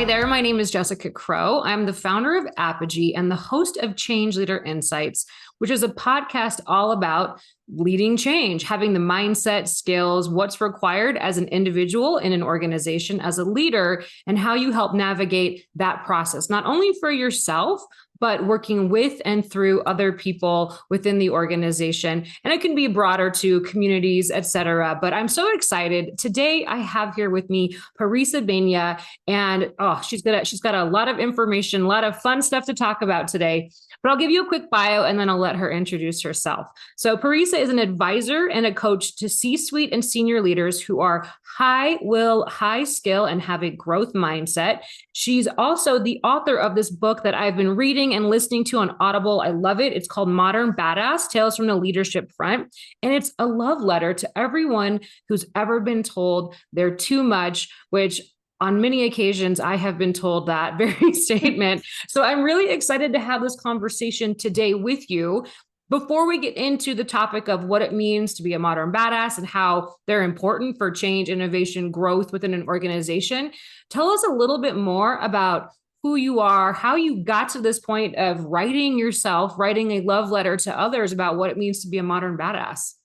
there. My name is Jessica Crow. I'm the founder of Apogee and the host of Change Leader Insights, which is a podcast all about leading change, having the mindset, skills, what's required as an individual in an organization as a leader, and how you help navigate that process, not only for yourself, but working with and through other people within the organization. And it can be broader to communities, et cetera. But I'm so excited. Today, I have here with me Parissa Behnia, and she's got a lot of information, a lot of fun stuff to talk about today. But I'll give you a quick bio and then I'll let her introduce herself. So Parissa is an advisor and a coach to C-suite and senior leaders who are high will, high skill, and have a growth mindset. She's also the author of this book that I've been reading and listening to on Audible. I love it. It's called Modern Badass, Tales from the Leadership Front. And it's a love letter to everyone who's ever been told they're too much, which on many occasions, I have been told that very statement. So I'm really excited to have this conversation today with you. Before we get into the topic of what it means to be a modern badass and how they're important for change, innovation, growth within an organization, tell us a little bit more about who you are, how you got to this point of writing a love letter to others about what it means to be a modern badass.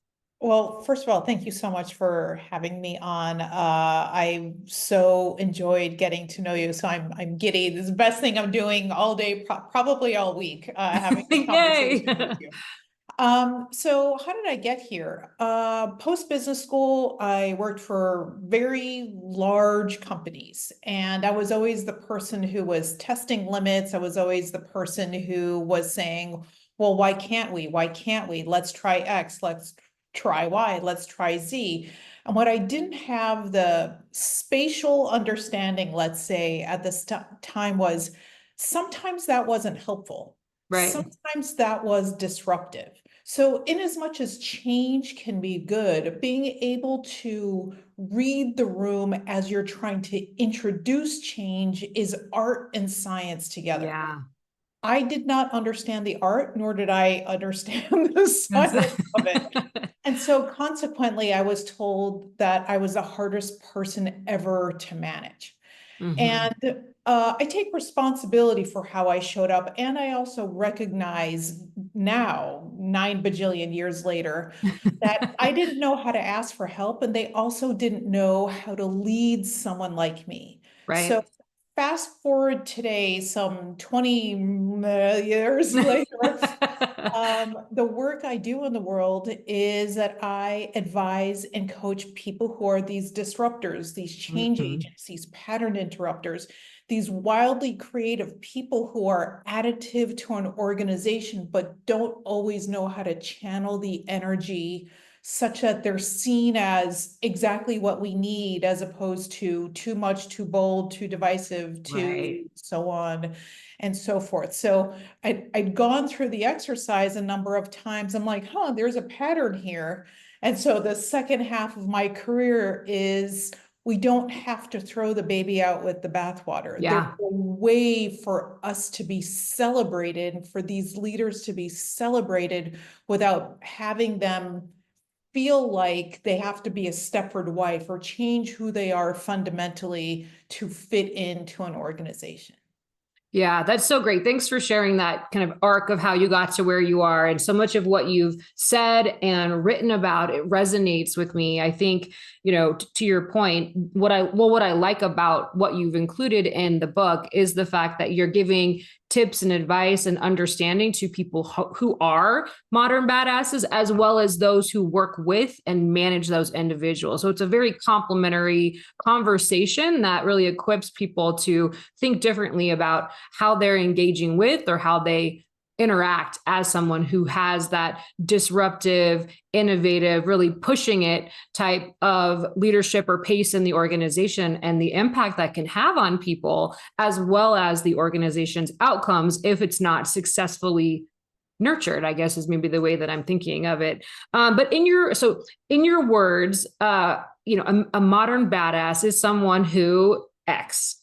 Well, first of all, thank you so much for having me on. I so enjoyed getting to know you. So I'm giddy. This is the best thing I'm doing all day, probably all week, having a conversation with you. So how did I get here? Post business school, I worked for very large companies, and I was always the person who was testing limits. I was always the person who was saying, well, why can't we? Why can't we? Let's try X. Let's try Y, let's try Z. And what I didn't have the spatial understanding, let's say, at this time was sometimes that wasn't helpful. Right. Sometimes that was disruptive. So in as much as change can be good, being able to read the room as you're trying to introduce change is art and science together. Yeah. I did not understand the art, nor did I understand the science of it. And so consequently, I was told that I was the hardest person ever to manage. Mm-hmm. And I take responsibility for how I showed up. And I also recognize now, 9 bajillion years later, that I didn't know how to ask for help. And they also didn't know how to lead someone like me. Right. So fast forward today, some 20 years later, the work I do in the world is that I advise and coach people who are these disruptors, these change agents, these pattern interrupters, these wildly creative people who are additive to an organization, but don't always know how to channel the energy such that they're seen as exactly what we need, as opposed to too much, too bold, too divisive, too so on and so forth. So I'd gone through the exercise a number of times. I'm like, there's a pattern here. And so the second half of my career is we don't have to throw the baby out with the bathwater. Yeah. There's a way for us to be celebrated, for these leaders to be celebrated without having them feel like they have to be a Stepford wife or change who they are fundamentally to fit into an organization. Yeah, that's so great. Thanks for sharing that kind of arc of how you got to where you are. And so much of what you've said and written about, it resonates with me. I think, to your point, what I like about what you've included in the book is the fact that you're giving tips and advice and understanding to people who are modern badasses, as well as those who work with and manage those individuals. So it's a very complementary conversation that really equips people to think differently about how they're engaging with or how they interact as someone who has that disruptive, innovative, really pushing it type of leadership or pace in the organization, and the impact that can have on people, as well as the organization's outcomes if it's not successfully nurtured, I guess is maybe the way that I'm thinking of it. But in your words, a modern badass is someone who X.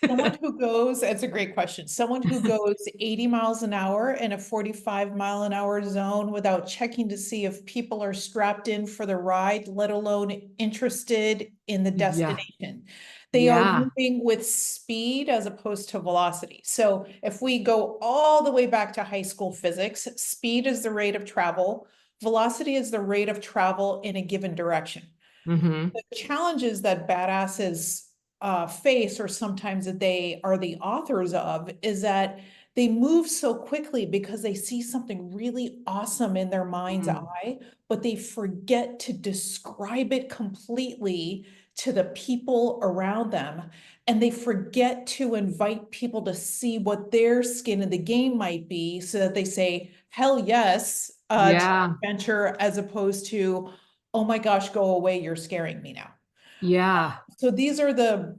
Someone who goes, that's a great question. Someone who goes 80 miles an hour in a 45-mile-an-hour zone without checking to see if people are strapped in for the ride, let alone interested in the destination. They are Yeah. moving with speed as opposed to velocity. So if we go all the way back to high school physics, speed is the rate of travel, velocity is the rate of travel in a given direction. Mm-hmm. The challenges that badasses face, or sometimes that they are the authors of, is that they move so quickly because they see something really awesome in their mind's eye, but they forget to describe it completely to the people around them. And they forget to invite people to see what their skin in the game might be, so that they say, hell yes, to Yeah. adventure, as opposed to, oh my gosh, go away, you're scaring me now. Yeah. So these are the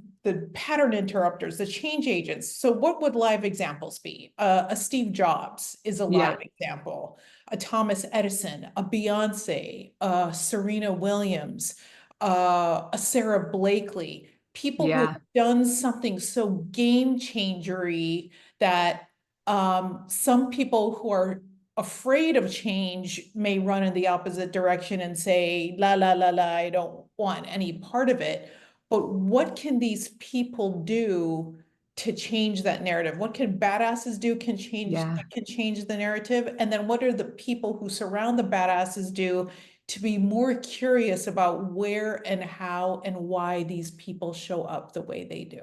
pattern interrupters, the change agents. So what would live examples be? A Steve Jobs is a live Yeah. example, a Thomas Edison, a Beyonce, a Serena Williams, a Sarah Blakely, people who Yeah. have done something so game changery that some people who are afraid of change may run in the opposite direction and say, la, la, la, la, I don't want any part of it. But what can these people do to change that narrative? What can badasses do Yeah. that can change the narrative? And then what are the people who surround the badasses do to be more curious about where and how and why these people show up the way they do?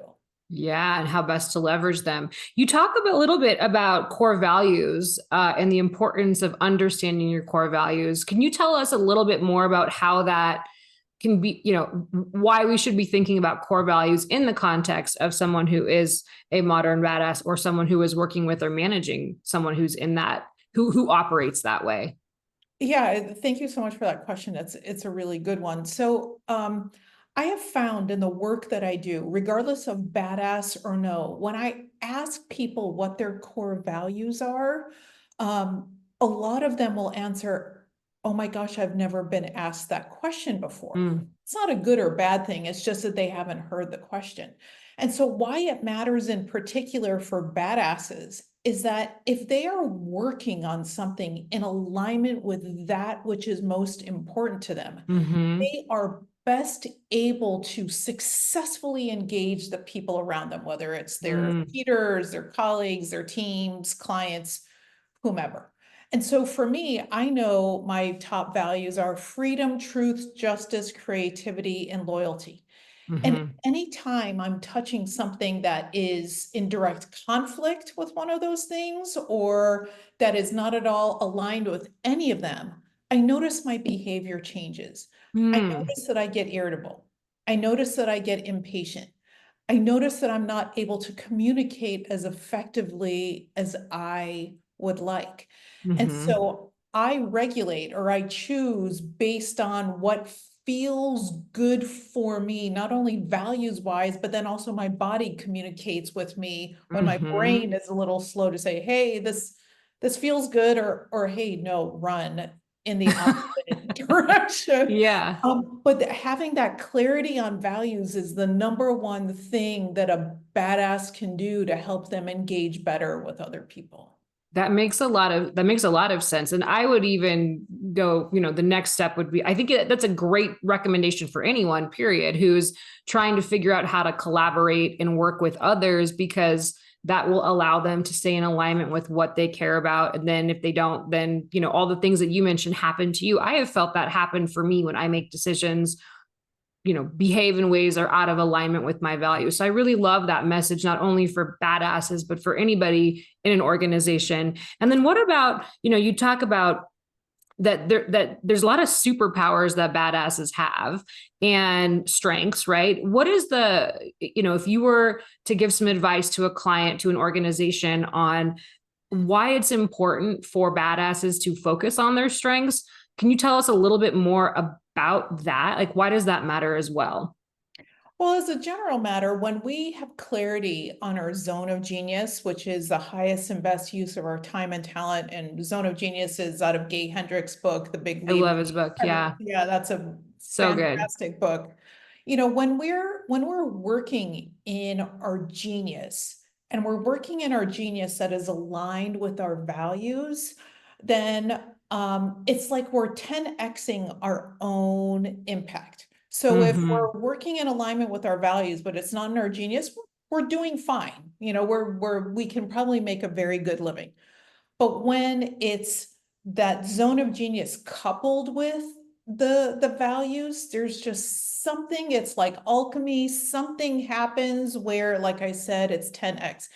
Yeah, and how best to leverage them. You talk a little bit about core values and the importance of understanding your core values. Can you tell us a little bit more about how that can be, why we should be thinking about core values in the context of someone who is a modern badass, or someone who is working with or managing someone who's in that, who operates that way? Yeah, thank you so much for that question. It's a really good one. So, I have found in the work that I do, regardless of badass or no, when I ask people what their core values are, a lot of them will answer, "Oh my gosh, I've never been asked that question before." Mm, It's not a good or bad thing. It's just that they haven't heard the question. And so why it matters in particular for badasses is that if they are working on something in alignment with that which is most important to them, mm-hmm, they are best able to successfully engage the people around them, whether it's their mm, leaders, their colleagues, their teams, clients, whomever. And so for me, I know my top values are freedom, truth, justice, creativity, and loyalty. And mm-hmm, anytime I'm touching something that is in direct conflict with one of those things, or that is not at all aligned with any of them, I notice my behavior changes. I mm, notice that I get irritable. I notice that I get impatient. I notice that I'm not able to communicate as effectively as I would like. And mm-hmm, so I regulate, or I choose based on what feels good for me, not only values wise, but then also my body communicates with me when my mm-hmm. brain is a little slow to say, hey, this feels good, or hey, no, run in the opposite direction. Yeah. But having that clarity on values is the number one thing that a badass can do to help them engage better with other people. That makes a lot of sense. And I would even go, the next step would be, I think that's a great recommendation for anyone, period, who's trying to figure out how to collaborate and work with others, because that will allow them to stay in alignment with what they care about. And then if they don't, then, all the things that you mentioned happen to you. I have felt that happen for me when I make decisions, behave in ways that are out of alignment with my values. So I really love that message, not only for badasses, but for anybody in an organization. And then what about, you talk about that there's a lot of superpowers that badasses have and strengths, right? What is if you were to give some advice to a client, to an organization, on why it's important for badasses to focus on their strengths, can you tell us a little bit more about that? Like, why does that matter as well? Well, as a general matter, when we have clarity on our zone of genius, which is the highest and best use of our time and talent, and zone of genius is out of Gay Hendricks' book, The Big I Leap. love his book. Yeah. Yeah, that's a So good. fantastic book. When we're working in our genius, and we're working in our genius that is aligned with our values, then it's like we're 10xing our own impact. So if Mm-hmm. we're working in alignment with our values, but it's not in our genius, we're doing fine. We can probably make a very good living. But when it's that zone of genius coupled with the values, there's just something, it's like alchemy, something happens where, like I said, it's 10x,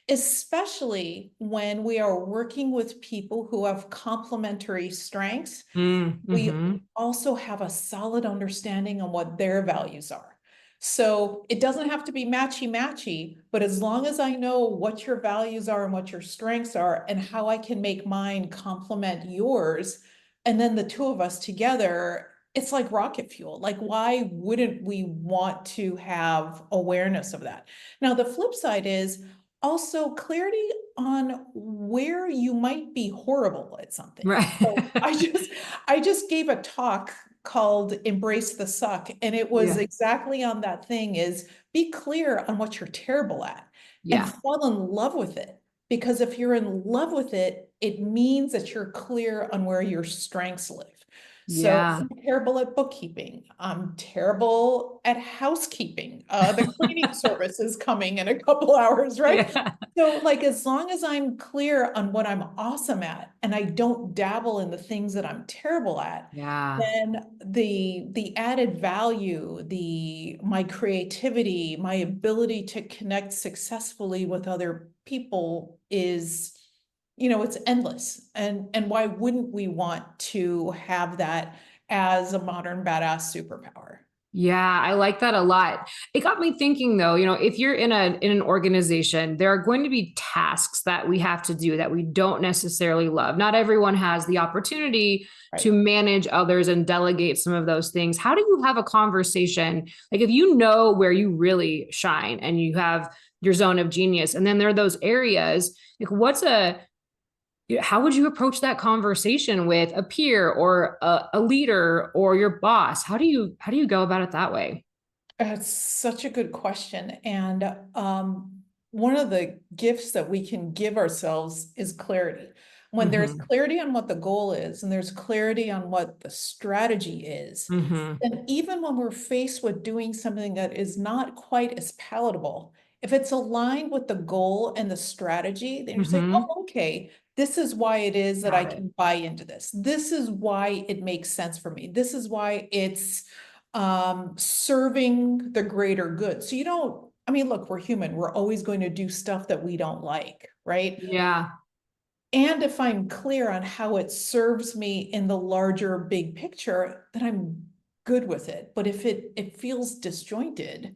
especially when we are working with people who have complementary strengths. We Mm-hmm. also have a solid understanding on what their values are. So it doesn't have to be matchy-matchy, but as long as I know what your values are and what your strengths are and how I can make mine complement yours, and then the two of us together, it's like rocket fuel. Like, why wouldn't we want to have awareness of that? Now, the flip side is also clarity on where you might be horrible at something. So Right. I just gave a talk called Embrace the Suck, and it was Yeah. exactly on that thing, is be clear on what you're terrible at and Yeah. fall in love with it. Because if you're in love with it, it means that you're clear on where your strengths live. So Yeah. I'm terrible at bookkeeping. I'm terrible at housekeeping. The cleaning service is coming in a couple hours, right? Yeah. So like, as long as I'm clear on what I'm awesome at and I don't dabble in the things that I'm terrible at, Yeah. then the added value, my creativity, my ability to connect successfully with other people is, it's endless. And why wouldn't we want to have that as a modern badass superpower? Yeah, I like that a lot. It got me thinking though, if you're in an organization, there are going to be tasks that we have to do that we don't necessarily love. Not everyone has the opportunity to Right. manage others and delegate some of those things. How do you have a conversation? Like if you know where you really shine and you have your zone of genius, and then there are those areas, like how would you approach that conversation with a peer or a leader or your boss? How do you go about it that way? It's such a good question. And one of the gifts that we can give ourselves is clarity. When there's Mm-hmm. clarity on what the goal is and there's clarity on what the strategy is, Mm-hmm. then even when we're faced with doing something that is not quite as palatable, if it's aligned with the goal and the strategy, then you're saying, Mm-hmm. oh, okay, this is why it is that I Got it. can buy into this. This is why it makes sense for me. This is why it's serving the greater good. So you don't, I mean, look, we're human. We're always going to do stuff that we don't like, right? Yeah. And if I'm clear on how it serves me in the larger big picture, then I'm good with it. But if it feels disjointed,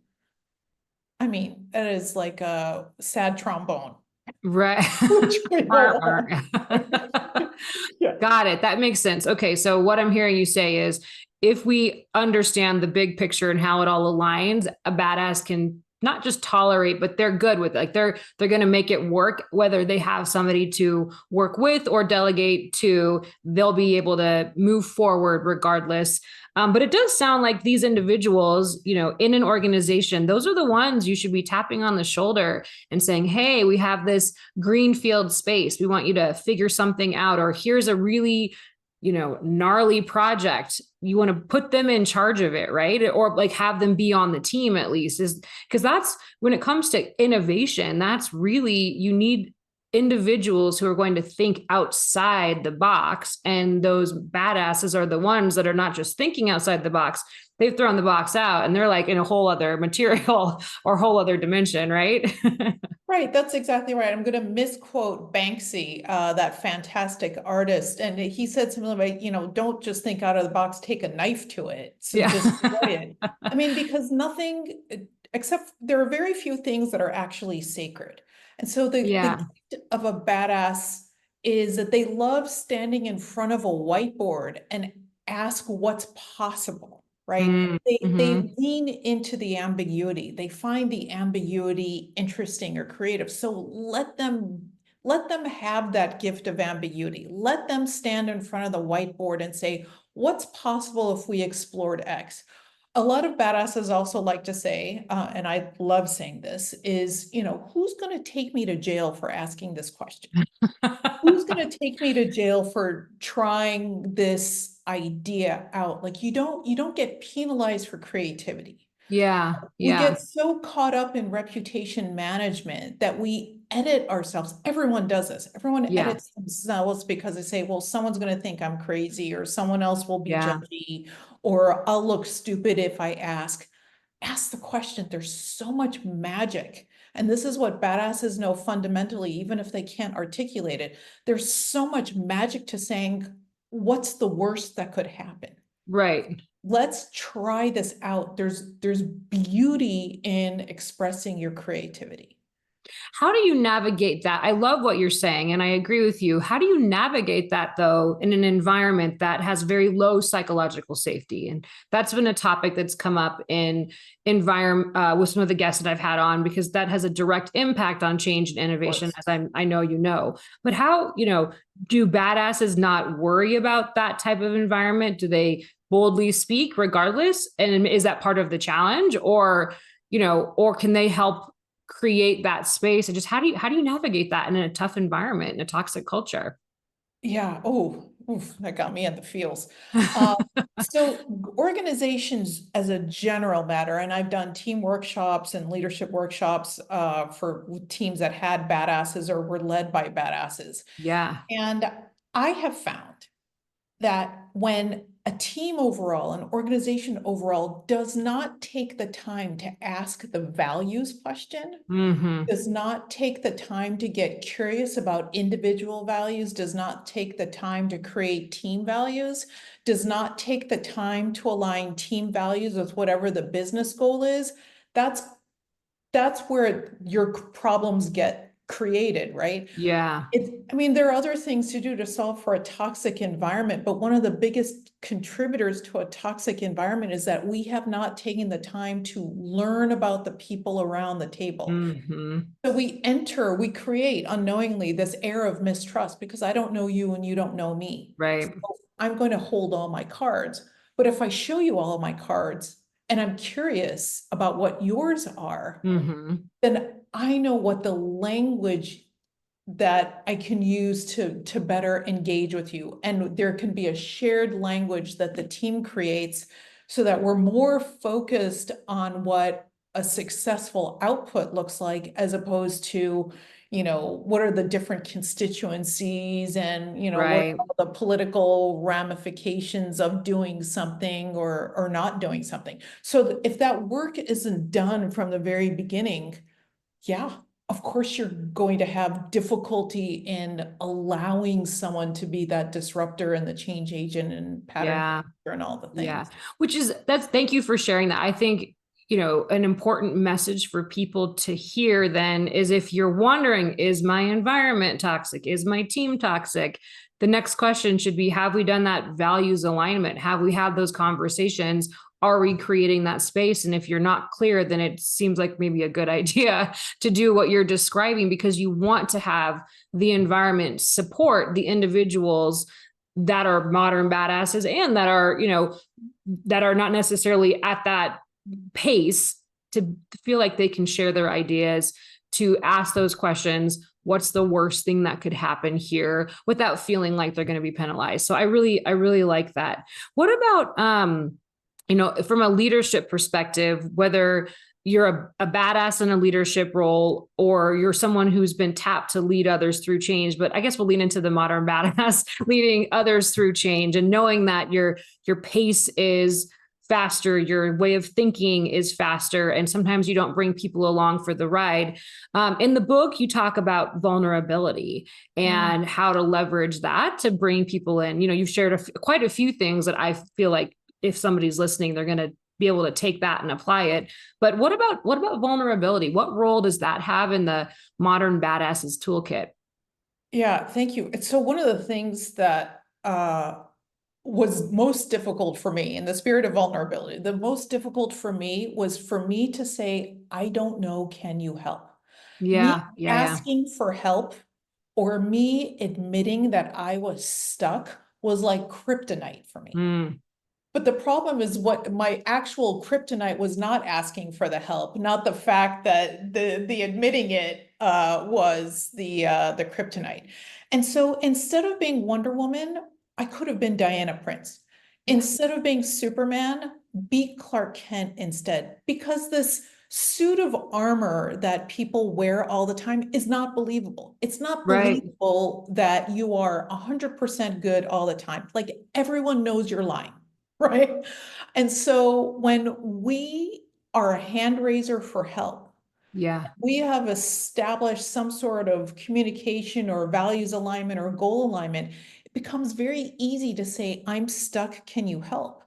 I mean, that is like a sad trombone, Right. which we don't Arr, want. arr. Yeah. Got it. That makes sense. Okay. So what I'm hearing you say is if we understand the big picture and how it all aligns, a badass can not just tolerate, but they're good with it. Like they're going to make it work, whether they have somebody to work with or delegate to, they'll be able to move forward regardless. But it does sound like these individuals, in an organization, those are the ones you should be tapping on the shoulder and saying, hey, we have this greenfield space. We want you to figure something out, or here's a really, gnarly project. You want to put them in charge of it, right? Or like have them be on the team at least, is because that's when it comes to innovation, that's really, you need individuals who are going to think outside the box. And those badasses are the ones that are not just thinking outside the box. They've thrown the box out and they're like in a whole other material or whole other dimension, right? Right, that's exactly right. I'm going to misquote Banksy, that fantastic artist. And he said something like, don't just think out of the box, take a knife to it. So destroy Yeah. it. I mean, because nothing, except there are very few things that are actually sacred. And so the Yeah. gift of a badass is that they love standing in front of a whiteboard and ask what's possible, right? They Mm-hmm. lean into the ambiguity. They find the ambiguity interesting or creative. So let them have that gift of ambiguity. Let them stand in front of the whiteboard and say, what's possible if we explored X? A lot of badasses also like to say, and I love saying this, is, who's going to take me to jail for asking this question? Who's going to take me to jail for trying this idea out? Like you don't get penalized for creativity. Yeah. We Yeah. get so caught up in reputation management that we edit ourselves. Everyone does this. Everyone Yeah. edits themselves because they say, well, someone's going to think I'm crazy, or someone else will be Yeah. judgy, or I'll look stupid if I ask. Ask the question. There's so much magic. And this is what badasses know fundamentally, even if they can't articulate it. There's so much magic to saying, what's the worst that could happen? Right. Let's try this out. There's beauty in expressing your creativity. How do you navigate that? I love what you're saying, and I agree with you. How do you navigate that, though, in an environment that has very low psychological safety? And that's been a topic that's come up in environment with some of the guests that I've had on, because that has a direct impact on change and Of innovation, course. as I know you know. But how, do badasses not worry about that type of environment? Do they boldly speak regardless? And is that part of the challenge, or can they help create that space? And just how do you navigate that in a tough environment, in a toxic culture? Yeah. Oh, oof, that got me in the feels. Um, so organizations as a general matter, and I've done team workshops and leadership workshops for teams that had badasses or were led by badasses. Yeah. And I have found that when a team overall, an organization overall, does not take the time to ask the values question, Mm-hmm. does not take the time to get curious about individual values, does not take the time to create team values, does not take the time to align team values with whatever the business goal is, that's that's where your problems get created, right? Yeah. I mean, there are other things to do to solve for a toxic environment, but one of the biggest contributors to a toxic environment is that we have not taken the time to learn about the people around the table. Mm-hmm. So we create unknowingly this air of mistrust because I don't know you and you don't know me. Right. So I'm going to hold all my cards. But if I show you all of my cards and I'm curious about what yours are, Mm-hmm. then I know what the language that I can use to better engage with you. And there can be a shared language that the team creates so that we're more focused on what a successful output looks like as opposed to, what are the different constituencies and, what Right. are the political ramifications of doing something or not doing something. So if that work isn't done from the very beginning, yeah, of course you're going to have difficulty in allowing someone to be that disruptor and the change agent and pattern Yeah. breaker and all the Yeah. things. Thank you for sharing that. I think, an important message for people to hear then is, if you're wondering, is my environment toxic? Is my team toxic? The next question should be, have we done that values alignment? Have we had those conversations? Are we creating that space? And if you're not clear, then it seems like maybe a good idea to do what you're describing, because you want to have the environment support the individuals that are modern badasses, and that are not necessarily at that pace to feel like they can share their ideas, to ask those questions. What's the worst thing that could happen here, without feeling like they're going to be penalized? So I really like that. What about, from a leadership perspective, whether you're a badass in a leadership role, or you're someone who's been tapped to lead others through change? But I guess we'll lean into the modern badass, leading others through change, and knowing that your pace is faster, your way of thinking is faster, and sometimes you don't bring people along for the ride. In the book, you talk about vulnerability Mm. and how to leverage that to bring people in. You've shared quite a few things that I feel like, if somebody's listening, they're going to be able to take that and apply it. But what about vulnerability? What role does that have in the modern badasses toolkit? Yeah, thank you. So one of the things that was most difficult for me in the spirit of vulnerability, the most difficult for me was for me to say, I don't know, can you help? Me Yeah, yeah, yeah. asking for help or me admitting that I was stuck was like kryptonite for me. Mm, But the problem is what my actual kryptonite was not asking for the help, not the fact that the admitting it was the kryptonite. And so instead of being Wonder Woman, I could have been Diana Prince. Yeah. Instead of being Superman, be Clark Kent instead. Because this suit of armor that people wear all the time is not believable. It's not Right. believable that you are 100% good all the time. Like everyone knows you're lying. Right. And so when we are a hand raiser for help, Yeah. we have established some sort of communication or values alignment or goal alignment, it becomes very easy to say, I'm stuck, can you help?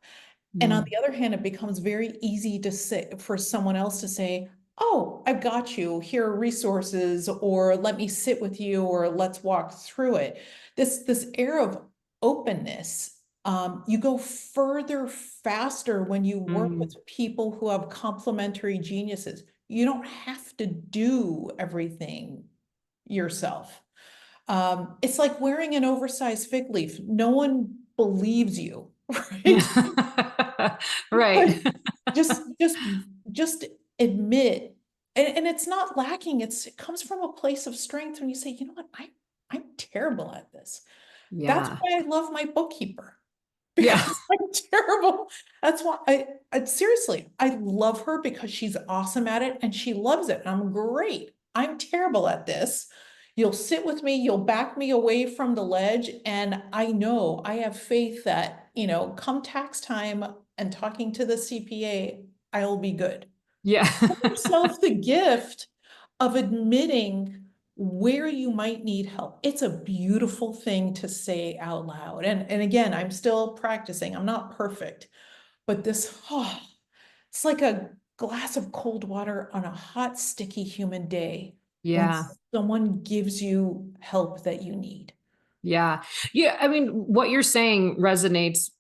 And on Mm. the other hand, it becomes very easy to say for someone else to say, oh, I've got you, here are resources, or let me sit with you, or let's walk through it. This air of openness, you go further faster when you work Mm. with people who have complementary geniuses. You don't have to do everything yourself. It's like wearing an oversized fig leaf. No one believes you, right? But Right. just just just admit, and it's not lacking, it comes from a place of strength when you say, you know what, I'm terrible at this. That's Yeah. why I love my bookkeeper. Yeah. Because I'm terrible. That's why I seriously, I love her because she's awesome at it and she loves it. I'm great. I'm terrible at this. You'll sit with me, you'll back me away from the ledge. And I know I have faith that, come tax time and talking to the CPA, I'll be good. Yeah. Give yourself the gift of admitting where you might need help. It's a beautiful thing to say out loud. And again, I'm still practicing. I'm not perfect, but it's like a glass of cold water on a hot, sticky, humid day when Yeah. someone gives you help that you need. Yeah. Yeah. I mean, what you're saying resonates.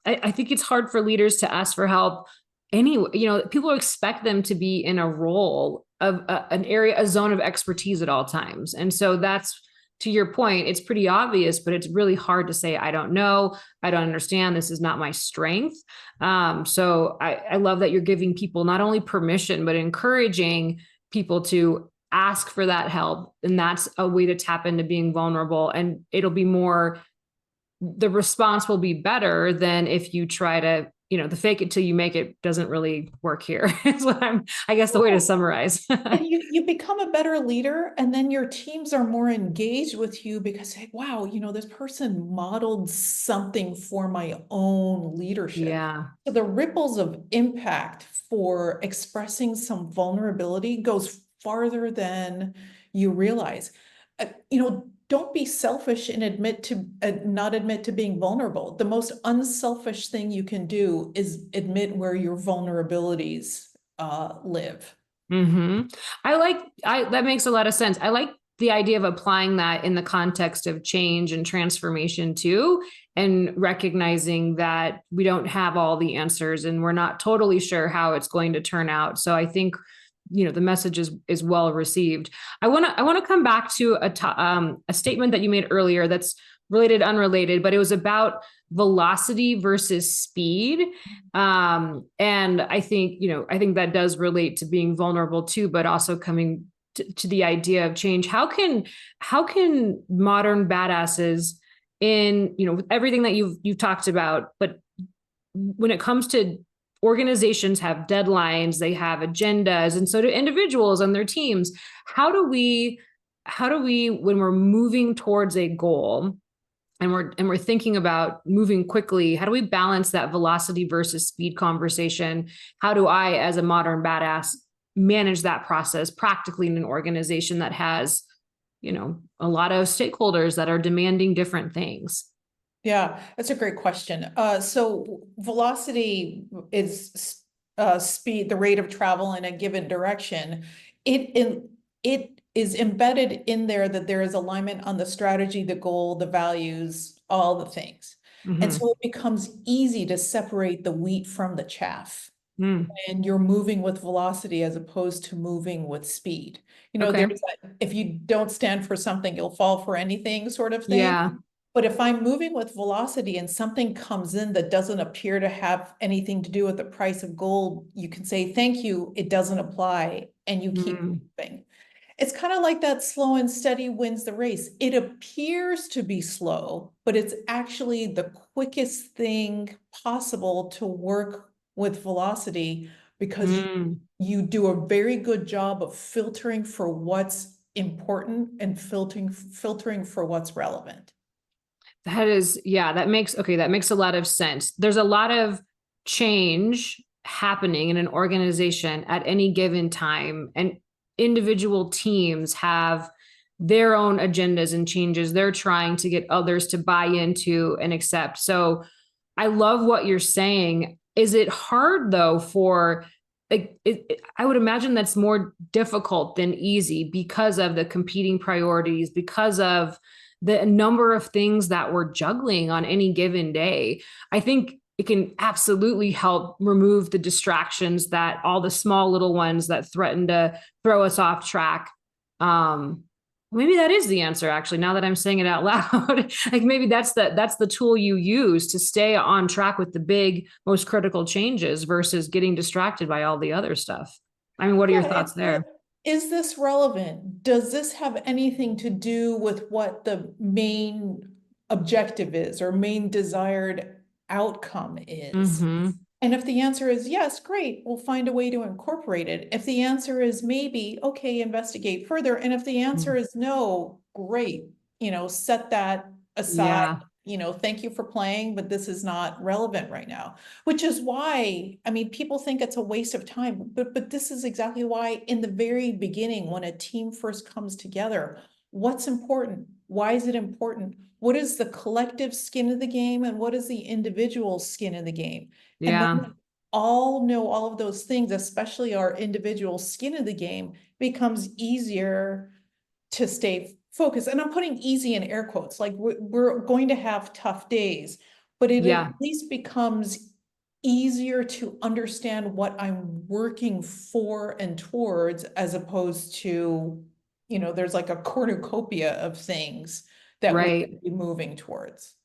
I think it's hard for leaders to ask for help anyway. People expect them to be in a role of an area, a zone of expertise at all times. And so that's, to your point, it's pretty obvious, but it's really hard to say, I don't know. I don't understand. This is not my strength. So I love that you're giving people not only permission, but encouraging people to ask for that help. And that's a way to tap into being vulnerable. And it'll be more, the response will be better than if you try to, the fake it till you make it doesn't really work here. Is what I guess the way to summarize. And you become a better leader, and then your teams are more engaged with you because, hey, wow, this person modeled something for my own leadership. Yeah. So the ripples of impact for expressing some vulnerability goes farther than you realize. Don't be selfish and not admit to being vulnerable. The most unselfish thing you can do is admit where your vulnerabilities live. Mm-hmm. That makes a lot of sense. I like the idea of applying that in the context of change and transformation too, and recognizing that we don't have all the answers and we're not totally sure how it's going to turn out. So I think, the message is well received. I want to come back to a statement that you made earlier that's related, unrelated, but it was about velocity versus speed. And I think, that does relate to being vulnerable too, but also coming to the idea of change. How can modern badasses in, everything that you've talked about, but when it comes to organizations have deadlines, they have agendas, and so do individuals and their teams. How do we, when we're moving towards a goal, and we're thinking about moving quickly, how do we balance that velocity versus speed conversation? How do I, as a modern badass, manage that process practically in an organization that has, a lot of stakeholders that are demanding different things? Yeah, that's a great question. So velocity is speed, the rate of travel in a given direction. It is embedded in there that there is alignment on the strategy, the goal, the values, all the things. And Mm-hmm. so it becomes easy to separate the wheat from the chaff. Mm. And you're moving with velocity as opposed to moving with speed. Okay. There's that, if you don't stand for something, you'll fall for anything sort of thing. Yeah. But if I'm moving with velocity and something comes in that doesn't appear to have anything to do with the price of gold, you can say, thank you, it doesn't apply, and you keep moving. It's kind of like that slow and steady wins the race. It appears to be slow, but it's actually the quickest thing possible to work with velocity because you do a very good job of filtering for what's important and filtering for what's relevant. That is, yeah, that makes a lot of sense. There's a lot of change happening in an organization at any given time, and individual teams have their own agendas and changes they're trying to get others to buy into and accept. So I love what you're saying. Is it hard though for like I would imagine that's more difficult than easy because of the competing priorities, because of the number of things that we're juggling on any given day. I think it can absolutely help remove the distractions, that all the small little ones that threaten to throw us off track. Maybe that is the answer, actually, now that I'm saying it out loud. Like maybe that's the tool you use to stay on track with the big, most critical changes versus getting distracted by all the other stuff. I mean, what are your Yeah, thoughts there? is this relevant? Does this have anything to do with what the main objective is or main desired outcome is? Mm-hmm. And if the answer is yes, great, we'll find a way to incorporate it. If the answer is maybe, okay, investigate further. And if the answer is no, great, set that aside. Yeah. Thank you for playing, but this is not relevant right now. Which is why, I mean, people think it's a waste of time, but this is exactly why in the very beginning, when a team first comes together, what's important? Why is it important? What is the collective skin of the game and what is the individual skin of the game? And when Yeah. we all know all of those things, especially our individual skin of the game, it becomes easier to stay focused. And I'm putting easy in air quotes, like we're going to have tough days, but it Yeah. at least becomes easier to understand what I'm working for and towards, as opposed to, there's like a cornucopia of things that we Right. could be moving towards.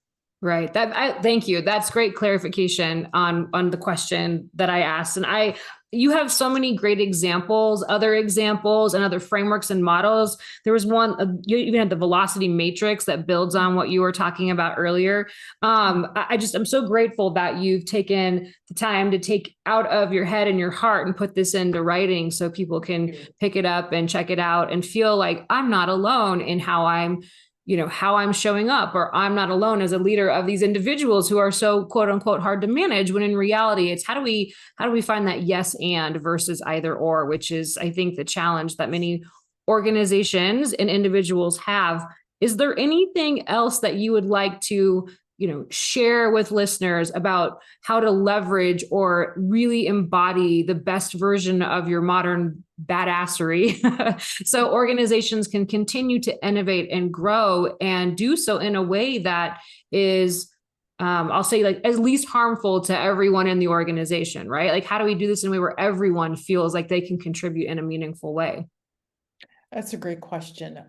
Right. Thank you. That's great clarification on the question that I asked. And you have so many great examples, other examples and other frameworks and models. There was one, you even had the velocity matrix that builds on what you were talking about earlier. I'm so grateful that you've taken the time to take out of your head and your heart and put this into writing so people can pick it up and check it out and feel like I'm not alone in how I'm showing up, or I'm not alone as a leader of these individuals who are so quote unquote hard to manage, when in reality it's how do we find that yes and versus either or, which is I think the challenge that many organizations and individuals have. Is there anything else that you would like to share with listeners about how to leverage or really embody the best version of your modern badassery so organizations can continue to innovate and grow and do so in a way that is I'll say like at least harmful to everyone in the organization, right? Like how do we do this in a way where everyone feels like they can contribute in a meaningful way? That's a great question.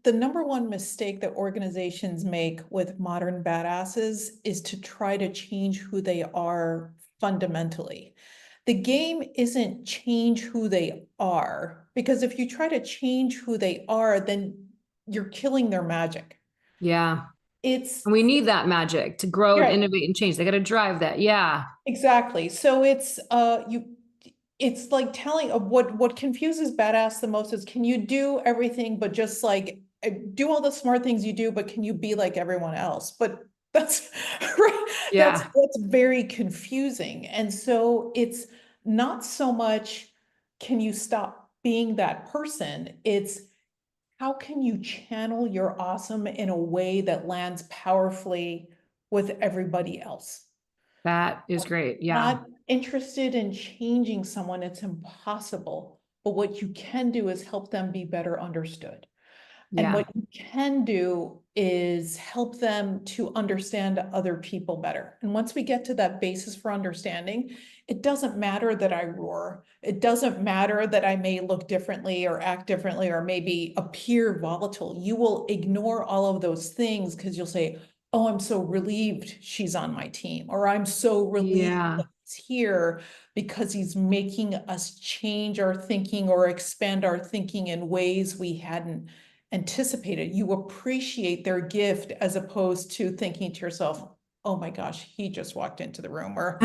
The number one mistake that organizations make with modern badasses is to try to change who they are fundamentally. The game isn't change who they are, because if you try to change who they are, then you're killing their magic. Yeah. It's And we need that magic to grow and right. innovate and change. They got to drive that. Yeah. Exactly. So it's like telling of what confuses badass the most is, can you do everything but just like do all the smart things you do, but can you be like everyone else? But that's right. That's Yeah. very confusing. And so it's not so much can you stop being that person? It's how can you channel your awesome in a way that lands powerfully with everybody else? That is great. Yeah. Not interested in changing someone, it's impossible. But what you can do is help them be better understood. And Yeah. what you can do is help them to understand other people better. And once we get to that basis for understanding, it doesn't matter that I roar. It doesn't matter that I may look differently or act differently or maybe appear volatile. You will ignore all of those things because you'll say, oh, I'm so relieved she's on my team, or I'm so relieved Yeah. that he's here because he's making us change our thinking or expand our thinking in ways we hadn't anticipated. You appreciate their gift as opposed to thinking to yourself, oh my gosh, he just walked into the room, or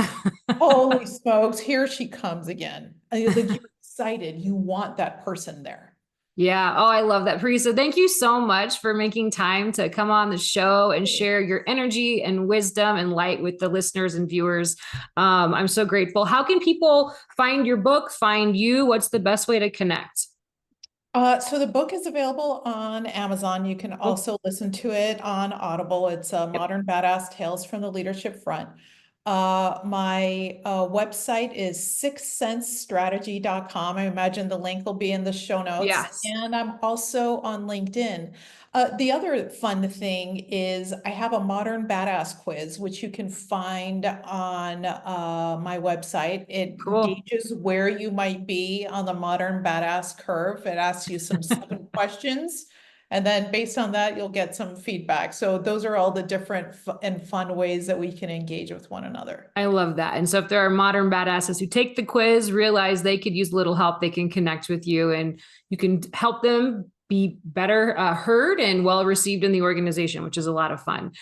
holy smokes, here she comes again. Like, you're excited, you want that person there. Yeah. Oh, I love that, Parisa. Thank you so much for making time to come on the show and share your energy and wisdom and light with the listeners and viewers. I'm so grateful. How can people find your book, find you? What's the best way to connect? So the book is available on Amazon. You can Oh, also listen to it on Audible. It's yep. Modern Badass Tales from the Leadership Front. My website is sixthsensestrategy.com. I imagine the link will be in the show notes. Yes. And I'm also on LinkedIn. The other fun thing is I have a Modern Badass quiz, which you can find on my website. It Cool. gauges where you might be on the Modern Badass curve. It asks you some 7 questions. And then based on that, you'll get some feedback. So those are all the different and fun ways that we can engage with one another. I love that. And so if there are modern badasses who take the quiz, realize they could use a little help, they can connect with you and you can help them be better heard and well received in the organization, which is a lot of fun.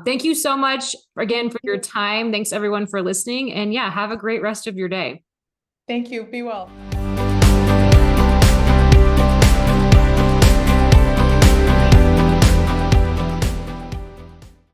Thank you so much again for your time. Thanks everyone for listening. And yeah, have a great rest of your day. Thank you. Be well.